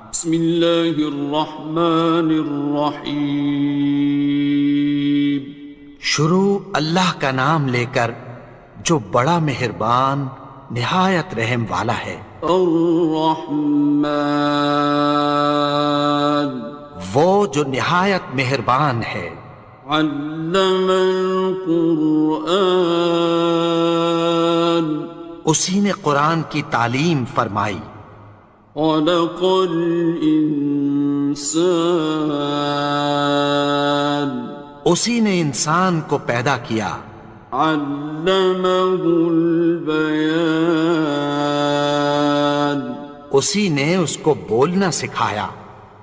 بسم اللہ الرحمن الرحیم۔ شروع اللہ کا نام لے کر جو بڑا مہربان نہایت رحم والا ہے۔ الرحمن، وہ جو نہایت مہربان ہے۔ علم القرآن، اسی نے قرآن کی تعلیم فرمائی۔ خلق الانسان، اسی نے انسان کو پیدا کیا۔ علمہ البیان، اسی نے اس کو بولنا سکھایا۔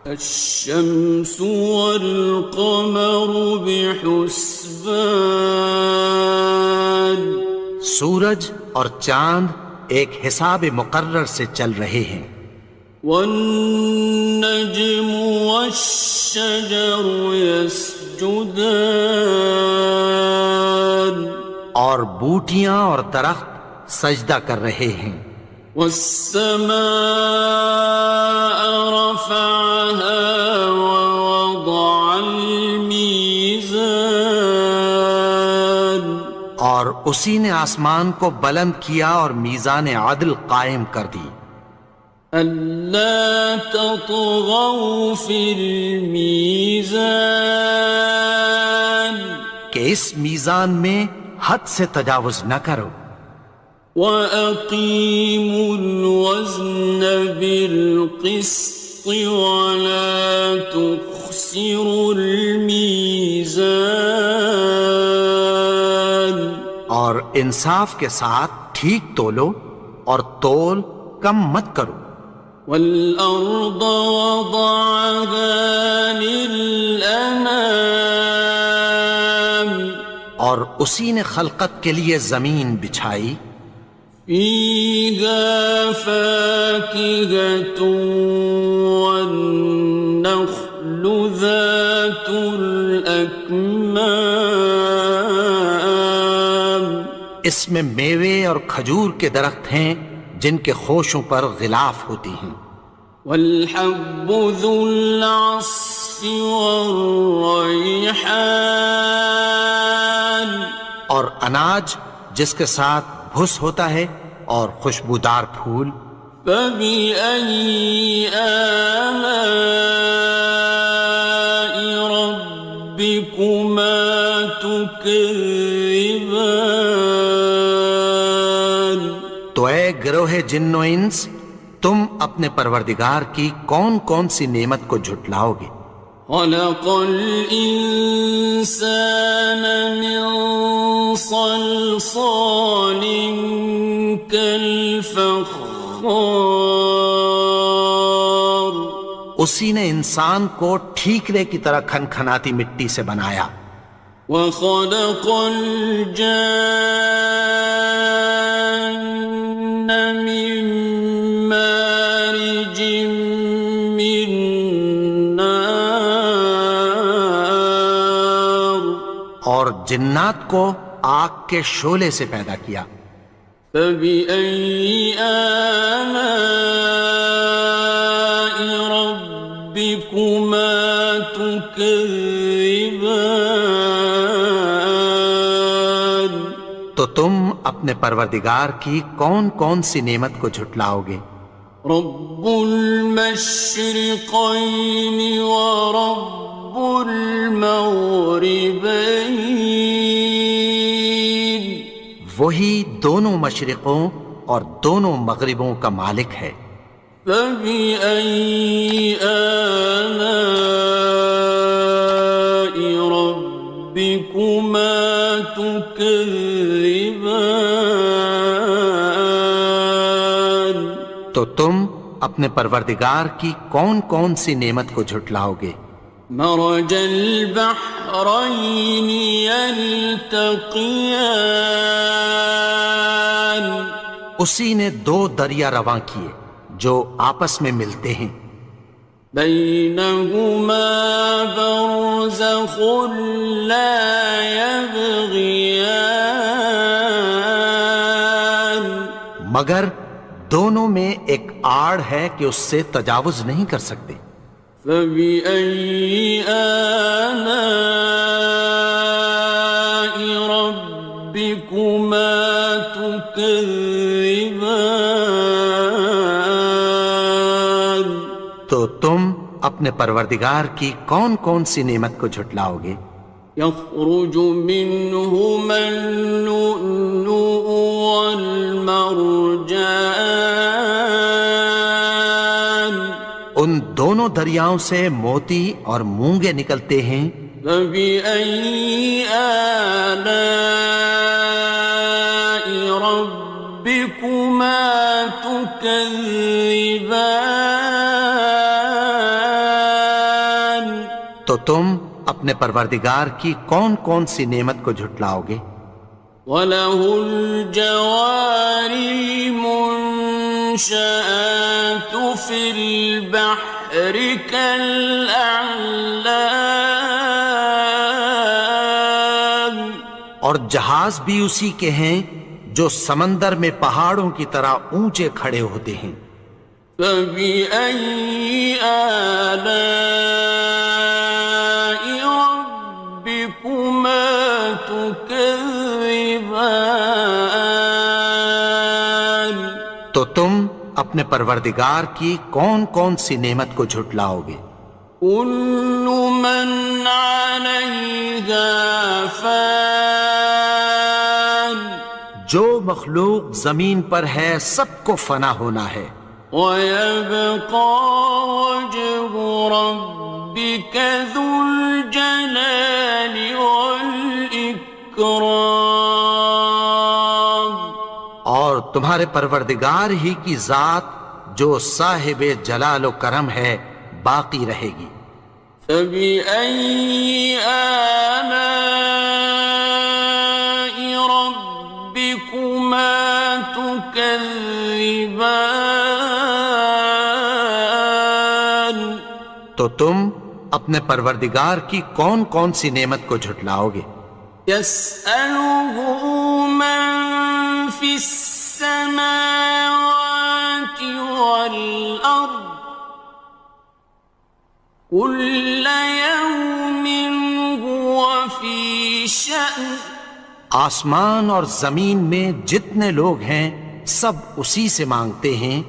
الشمس والقمر بحسبان، سورج اور چاند ایک حساب مقرر سے چل رہے ہیں۔ والنجم والشجر يسجدان، اور بوٹیاں اور درخت سجدہ کر رہے ہیں۔ والسماء رفعها ووضع الميزان، اور اسی نے آسمان کو بلند کیا اور میزان عدل قائم کر دی۔ ألا تطغوا في الميزان، کہ اس میزان میں حد سے تجاوز نہ کرو۔ وَأَقِيمُوا الْوَزْنَ بِالْقِسْطِ وَلَا تُخْسِرُوا الْمِيزَانَ، اور انصاف کے ساتھ ٹھیک تولو اور تول کم مت کرو۔ وَالْأَرْضَ وَضَعَهَا لِلْأَنَامِ، اور اسی نے خلقت کے لیے زمین بچھائی۔ فِيهَا فَاكِهَةٌ وَالنَّخْلُ ذَاتُ الْأَكْمَامِ، اس میں میوے اور کھجور کے درخت ہیں جن کے خوشوں پر غلاف ہوتی ہیں۔ وَالْحَبُّ ذُو الْعَصْفِ وَالرَّيْحَانِ، اور اناج جس کے ساتھ بھس ہوتا ہے اور خوشبودار پھول۔ فَبِأَيِّ آلَاءِ رَبِّكُمَا تُكَذِّبَانِ، تو اے گروہ جن و انس، تم اپنے پروردگار کی کون کون سی نعمت کو جھٹلاؤ گے؟ خَلَقَ الْإِنسَانَ مِنْ صَلْصَالٍ كَالْفَخَّارِ، اسی نے انسان کو ٹھیکرے کی طرح کھنکھناتی مٹی سے بنایا۔ وَخَلَقَ الْجَانَّ مِن مَّارِجٍ مِّن نَّارٍ، اور جنات کو آگ کے شعلے سے پیدا کیا۔ فَبِأَيِّ آلَاءِ رَبِّكُمَا تُكَذِّبَانِ، تو تم اپنے پروردگار کی کون کون سی نعمت کو جھٹلاؤ گے؟ رب المشرقين ورب المغربين، وہی دونوں مشرقوں اور دونوں مغربوں کا مالک ہے۔ فَبِأَيِّ آلَاءِ رَبِّكُمَا تُكَذِّبَانِ، تو تم اپنے پروردگار کی کون کون سی نعمت کو جھٹلاؤ گے؟ مرج البحرين يلتقيان، اسی نے دو دریا رواں کیے جو آپس میں ملتے ہیں۔ بينهما برزخ لا يبغيان، مگر دونوں میں ایک آڑ ہے کہ اس سے تجاوز نہیں کر سکتے۔ فبأي آلاء ربكما تكذبان؟ تو تم اپنے پروردگار کی کون کون سی نعمت کو جھٹلاؤ گے؟ يخرج منهما اللؤلؤ والمرجان ان دونوں دریاؤں سے موتی اور مونگے نکلتے ہیں۔ فبأي آلاء ربكما تكذبان؟ تو تم اپنے پروردگار کی کون کون سی نعمت کو جھٹلاؤ گے؟ وَلَهُ الْجَوَارِ الْمُنشَآتُ فِي الْبَحْرِ كَالْأَعْلَامِ، اور جہاز بھی اسی کے ہیں جو سمندر میں پہاڑوں کی طرح اونچے کھڑے ہوتے ہیں۔ فَبِأَيِّ آلَاءِ رَبِّكُمَا تُكَذِّبَانِ؟ تو تم اپنے پروردگار کی کون کون سی نعمت کو جھٹلاؤ گے؟ كُلُّ مَنْ عَلَيْهَا فَانٍ، جو مخلوق زمین پر ہے سب کو فنا ہونا ہے۔ وَيَبْقَى وَجْهُ رَبِّكَ ذُو الْجَلَالِ وَالْإِكْرَامِ، اور تمہارے پروردگار ہی کی ذات جو صاحب جلال و کرم ہے باقی رہے گی۔ فَبِأَيِّ آلَاءِ رَبِّكُمَا تُكَذِّبَانِ؟ تو تم اپنے پروردگار کی کون کون سی نعمت کو جھٹلاؤ گے؟ يَسْأَلُهُ مَن فِي السَّمَاوَاتِ وَالْأَرْضِ كُلَّ يَوْمٍ هُوَ فِي شَأْنٍ، آسمان اور زمین میں جتنے لوگ ہیں سب اسی سے مانگتے ہیں،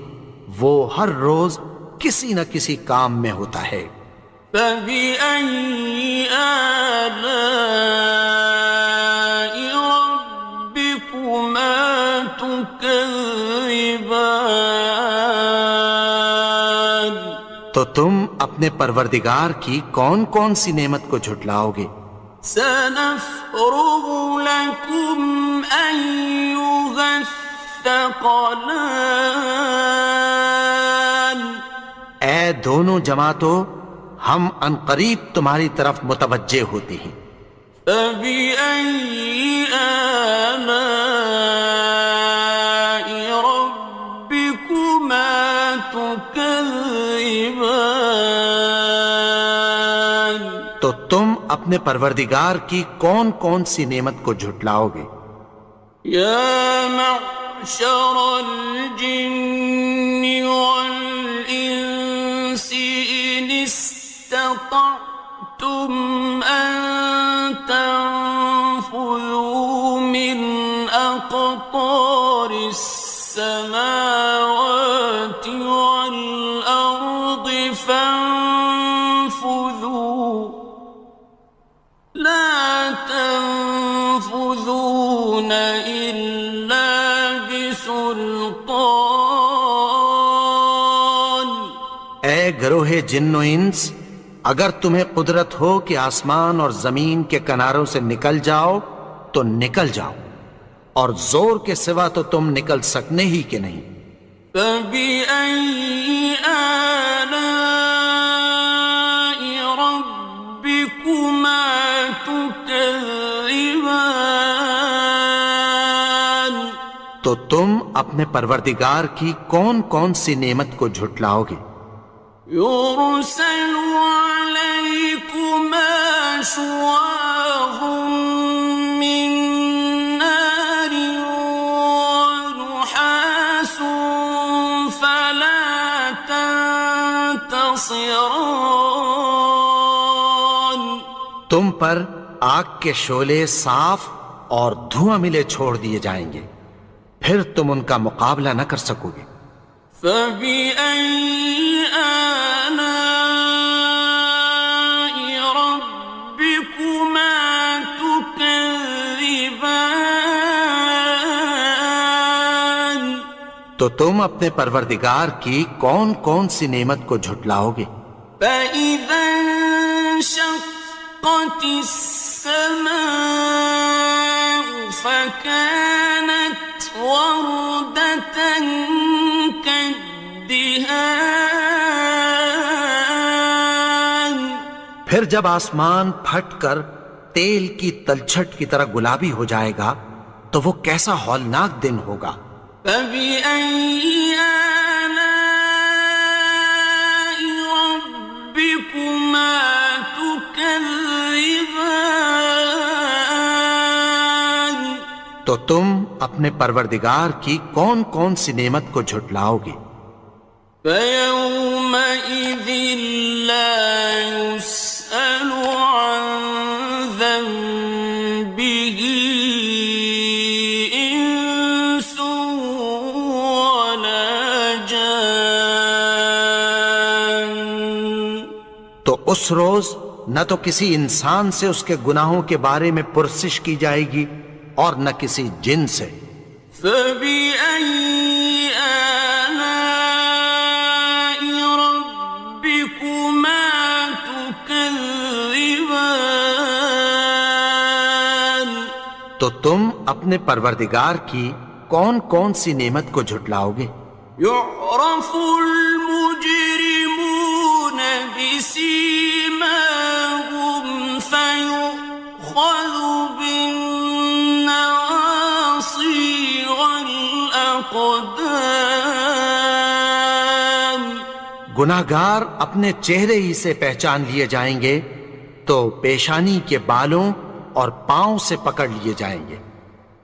وہ ہر روز کسی نہ کسی کام میں ہوتا ہے۔ فَبِأَيِّ آلَاءِ رَبِّكُمَا تُكَذِّبَانِ؟ تو تم اپنے پروردگار کی کون کون سی نعمت کو جھٹلاؤ گے؟ سَنَفْرُغُ لَكُمْ أَيُّهَ الثَّقَلَانِ، اے دونوں جماعتوں، ہم عنقریب تمہاری طرف متوجہ ہوتے ہیں۔ فَبِأَيِّ آلَاءِ رَبِّكُمَا تُكَذِّبَانِ؟ تو تم اپنے پروردگار کی کون کون سی نعمت کو جھٹلاؤ گے؟ يَا مَعْشَرَ الْجِنِّ وَالْإِنسِ إِنِ اسْتَطَعْتُمْ أَن تَنفُذُوا مِنْ أَقْطَارِ السَّمَاوَاتِ وَالْأَرْضِ فَانفُذُوا، لَا تَنفُذُونَ إِلَّا بِسُلْطَانٍ۔ اے گروہ جن و انس، اگر تمہیں قدرت ہو کہ آسمان اور زمین کے کناروں سے نکل جاؤ تو نکل جاؤ، اور زور کے سوا تو تم نکل سکنے ہی کہ نہیں۔ فَبِأَيِّ آلَاءِ رَبِّكُمَا تُكَذِّبَانِ؟ تو تم اپنے پروردگار کی کون کون سی نعمت کو جھٹلاؤ گے؟ يُرْسَلُ عَلَيْكُمَا شُوَاظٌ مِّن نَّارٍ وَنُحَاسٌ خاصران. تم پر آگ کے شعلے صاف اور دھواں ملے چھوڑ دیے جائیں گے، پھر تم ان کا مقابلہ نہ کر سکو گے۔ فَبِأَيِّ آلَاءِ رَبِّكُمَا تُكَذِّبَانِ. تو تم اپنے پروردگار کی کون کون سی نعمت کو جھٹلاؤ گے؟ فَإِذَا انشَقَّتِ السَّمَاءُ فَكَانَتْ وَرْدَةً كَالدِّهَانِ. پھر جب آسمان پھٹ کر تیل کی تلچھٹ کی طرح گلابی ہو جائے گا تو وہ کیسا ہولناک دن ہوگا۔ فَبِأَيِّ آلَاءِ رَبِّكُمَا تُكَذِّبَانِ. تو تم اپنے پروردگار کی کون کون سی نعمت کو جھٹلاؤ گے؟ فَيَوْمَئِذٍ لَا يُسْأَلُ عَنْ ذَنبِهِ إِنسٌ وَلَا جَانٌ. تو اس روز نہ تو کسی انسان سے اس کے گناہوں کے بارے میں پرسش کی جائے گی اور نہ کسی جن سے۔ فَبِأَيِّ آلَاءِ رَبِّكُمَا تُكَذِّبَانِ. تو تم اپنے پروردگار کی کون کون سی نعمت کو جھٹلاؤ گے؟ يُعْرَفُ الْمُجْرِمُونَ بِسِيمَاهُمْ فَيُؤْخَذُ بِالنَّوَاصِي وَالْأَقْدَامِ. گناہگار اپنے چہرے ہی سے پہچان لیے جائیں گے تو پیشانی کے بالوں اور پاؤں سے پکڑ لیے جائیں گے۔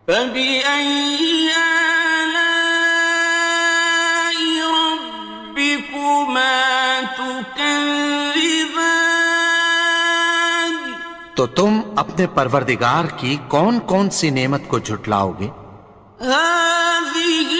فَبِأَيِّ آلَاءِ رَبِّكُمَا تُكَذِّبَانِ. تو تم اپنے پروردگار کی کون کون سی نعمت کو جھٹلاؤ گے؟ هَٰذِهِ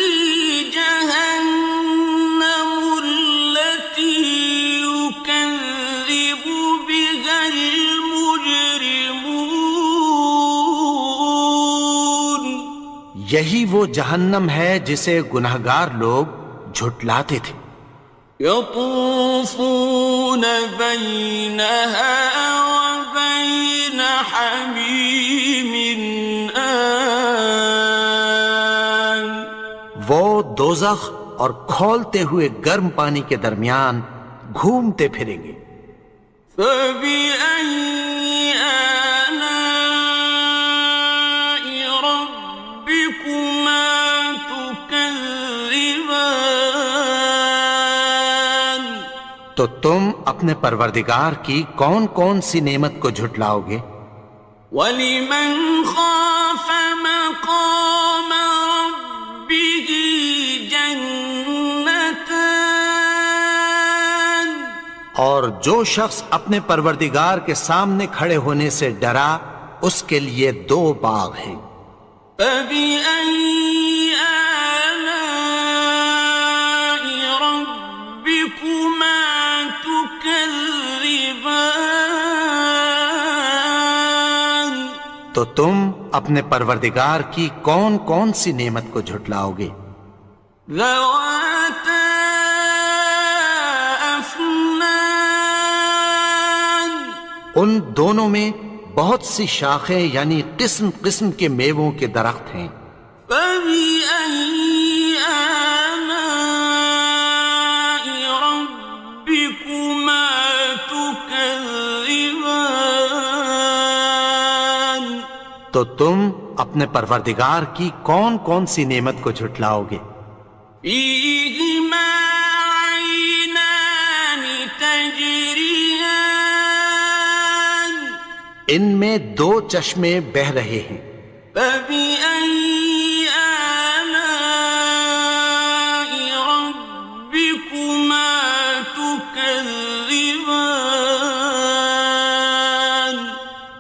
جَهَنَّمُ الَّتِي يُكَذِّبُ بِهَا الْمُجْرِمُونَ. یہی وہ جہنم ہے جسے گناہگار لوگ جھٹلاتے تھے۔ يَطُوفُونَ بَيْنَهَا وَبَيْنَ حَمِيمٍ آنٍ. وہ دوزخ اور کھولتے ہوئے گرم پانی کے درمیان گھومتے پھریں گے۔ فَبِأَيِّ آلَاءِ رَبِّكُمَا تُكَذِّبَانِ. تو تم اپنے پروردگار کی کون کون سی نعمت کو جھٹلاؤ گے؟ وَلِمَنْ خَافَ مَقَامَ رَبِّهِ جَنَّتَانِ. اور جو شخص اپنے پروردگار کے سامنے کھڑے ہونے سے ڈرا اس کے لیے دو باغ ہیں۔ فَبِأَيِّ آلَاءِ رَبِّكُمَا تُكَذِّبَانِ. تو تم اپنے پروردگار کی کون کون سی نعمت کو جھٹلاؤ گے؟ ذَوَاتَا أَفْنَانٍ. ان دونوں میں بہت سی شاخیں یعنی قسم قسم کے میووں کے درخت ہیں۔ فَبِأَيِّ آلَاءِ رَبِّكُمَا تُكَذِّبَانِ. تو تم اپنے پروردگار کی کون کون سی نعمت کو جھٹلاؤ گے؟ فِيهِمَا عَيْنَانِ تَجْرِيَانِ. ان میں دو چشمے بہہ رہے ہیں۔ فَبِأَيِّ آلَاءِ رَبِّكُمَا تُكَذِّبَانِ. تكذبان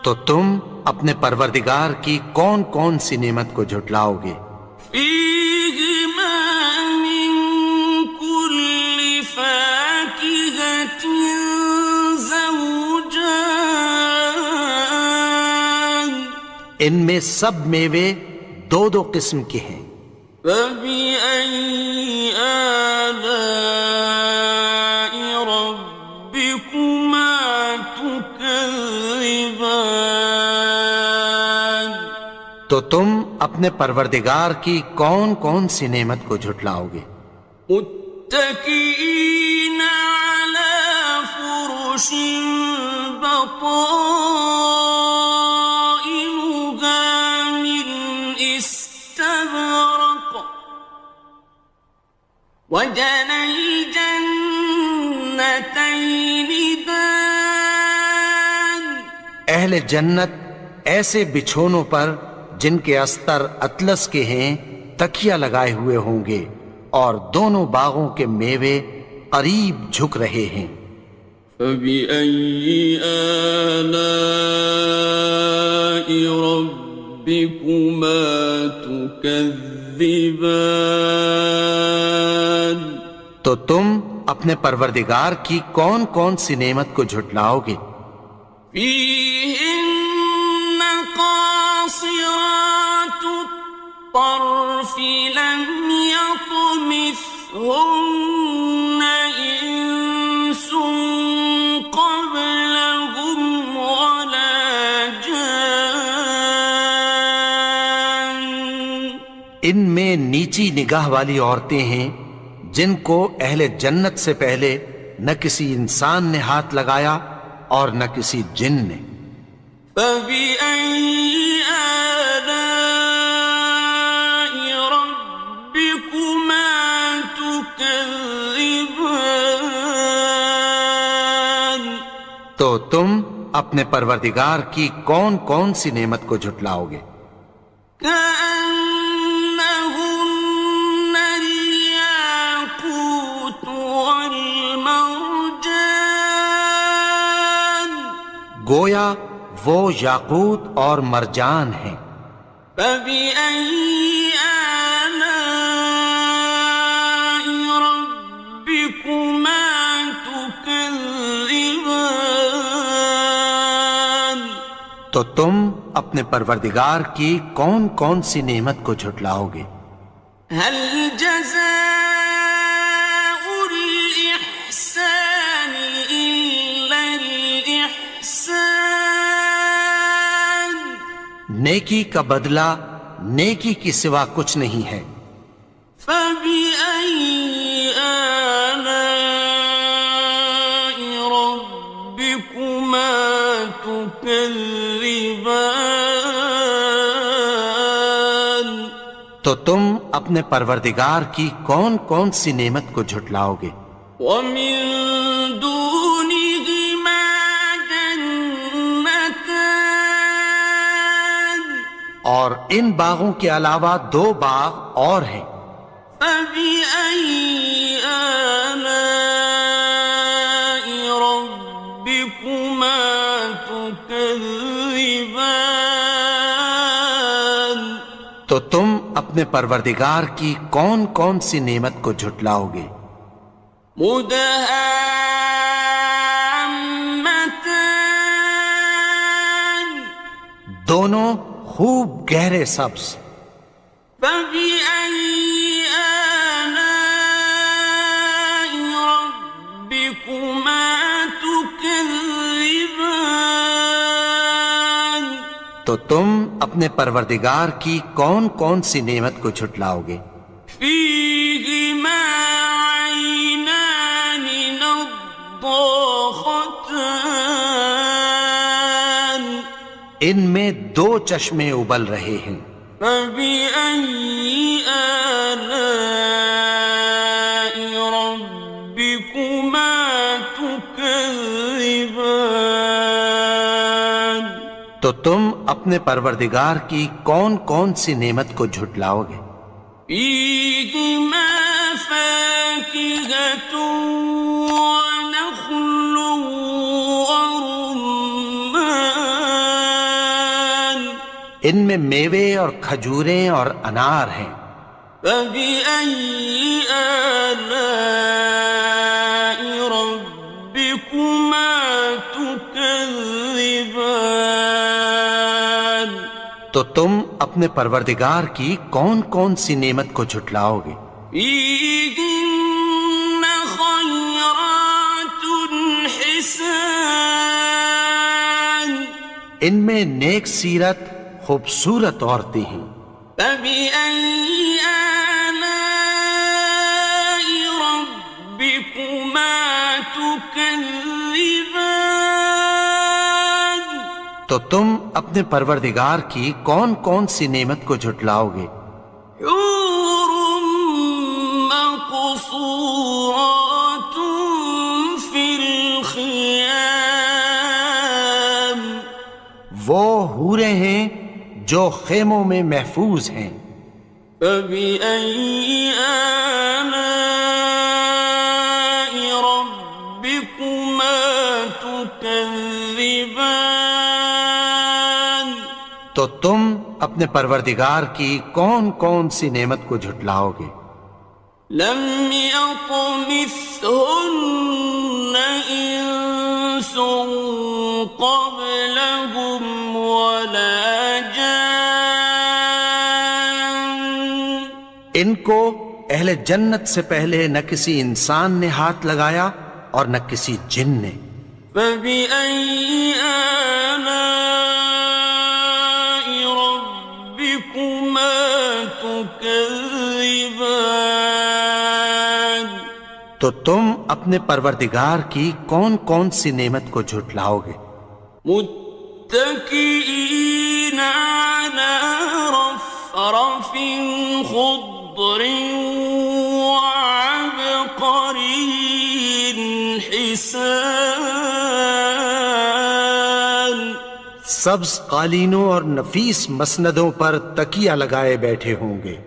تو تم اپنے پروردگار کی کون کون سی نعمت کو جھٹلاؤ گے؟ فيهما من كل فاكهة زوجان ان میں سب میوے دو دو قسم کے ہیں۔ فبأي آلاء ربكما تكذبان تو تم اپنے پروردگار کی کون کون سی نعمت کو جھٹلاؤ گے؟ متكئين على فرش بطائنها من استبرق وجنى الجنتين دان اہل جنت ایسے بچھونوں پر جن کے استر اطلس کے ہیں تکیہ لگائے ہوئے ہوں گے، اور دونوں باغوں کے میوے قریب جھک رہے ہیں۔ فبأي آلاء ربكما تكذبان تو تم اپنے پروردگار کی کون کون سی نعمت کو جھٹلاؤ گے؟ فيهن قاصرات الطرف لم يطمثهن إنس قبلهم ولا جان ان میں نیچی نگاہ والی عورتیں ہیں جن کو اہل جنت سے پہلے نہ کسی انسان نے ہاتھ لگایا اور نہ کسی جن نے۔ فبأي آلاء ربكما تكذبان تو تم اپنے پروردگار کی کون کون سی نعمت کو جھٹلاؤ گے؟ كأنهن الياقوت والمرجان گویا وہ یاقوت اور مرجان ہیں۔ فبأي آلاء ربكما تكذبان تو تم اپنے پروردگار کی کون کون سی نعمت کو جھٹلاؤ گے؟ هل جزاء الإحسان إلا الإحسان نیکی کا بدلہ نیکی کی سوا کچھ نہیں ہے۔ فبأي آلاء ربكما تكذبان تو تم اپنے پروردگار کی کون کون سی نعمت کو جھٹلاؤ گے؟ ومن دونهما جنتان اور ان باغوں کے علاوہ دو باغ اور ہیں۔ فبأي آلاء ربكما تكذبان تو تم اپنے پروردگار کی کون کون سی نعمت کو جھٹلاؤ گے؟ مدهامتان دونوں خوب گہرے سبز۔ فبأي آلاء ربكما تكذبان تو تم اپنے پروردگار کی کون کون سی نعمت کو جھٹلاؤ گے؟ فيهما عينان نضاختان ان میں دو چشمے ابل رہے ہیں۔ فبأي آلاء ربكما تكذبان تو تم اپنے پروردگار کی کون کون سی نعمت کو جھٹلاؤ گے؟ فيهما فاكهة ونخل ان میں میوے اور کھجوریں اور انار ہیں۔ فبأي آلاء ربكما تكذبان؟ تو تم اپنے پروردگار کی کون کون سی نعمت کو جھٹلاؤ گے؟ فيهن خيرات حسان، ان میں نیک سیرت خوبصورت عورتیں ہیں۔ فبأي آلاء ربكما تكذبان؟ تو تم اپنے پروردگار کی کون کون سی نعمت کو جھٹلاؤ گے؟ حور مقصورات في الخيام، وہ حوریں ہیں جو خیموں میں محفوظ ہیں۔ فبأي آلاء ربكما تكذبان؟ تو تم اپنے پروردگار کی کون کون سی نعمت کو جھٹلاؤ گے؟ لم يطمثهن إنس قبلهم ولا جان، ان کو اہل جنت سے پہلے نہ کسی انسان نے ہاتھ لگایا اور نہ کسی جن نے۔ فبأي آلاء ربكما تكذبان؟ تو تم اپنے پروردگار کی کون کون سی نعمت کو جھٹلاؤ گے؟ متكئين على رفرف خضر وعبقري حسان، سبز قالینوں اور نفیس مسندوں پر تکیہ لگائے بیٹھے ہوں گے۔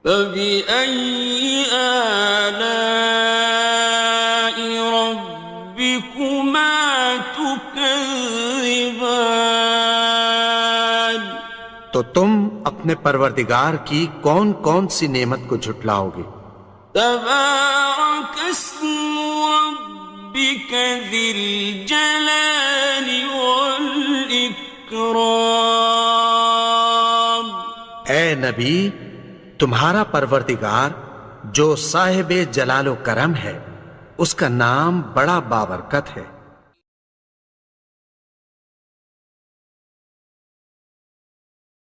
فبأي آلاء ربكما تكذبان؟ تو تم اپنے پروردگار کی کون کون سی نعمت کو جھٹلاؤ گے؟ تبارك اسم ربك ذي الجلال والإكرام۔ اے نبی، تمہارا پروردگار جو صاحب جلال و کرم ہے، اس کا نام بڑا بابرکت ہے۔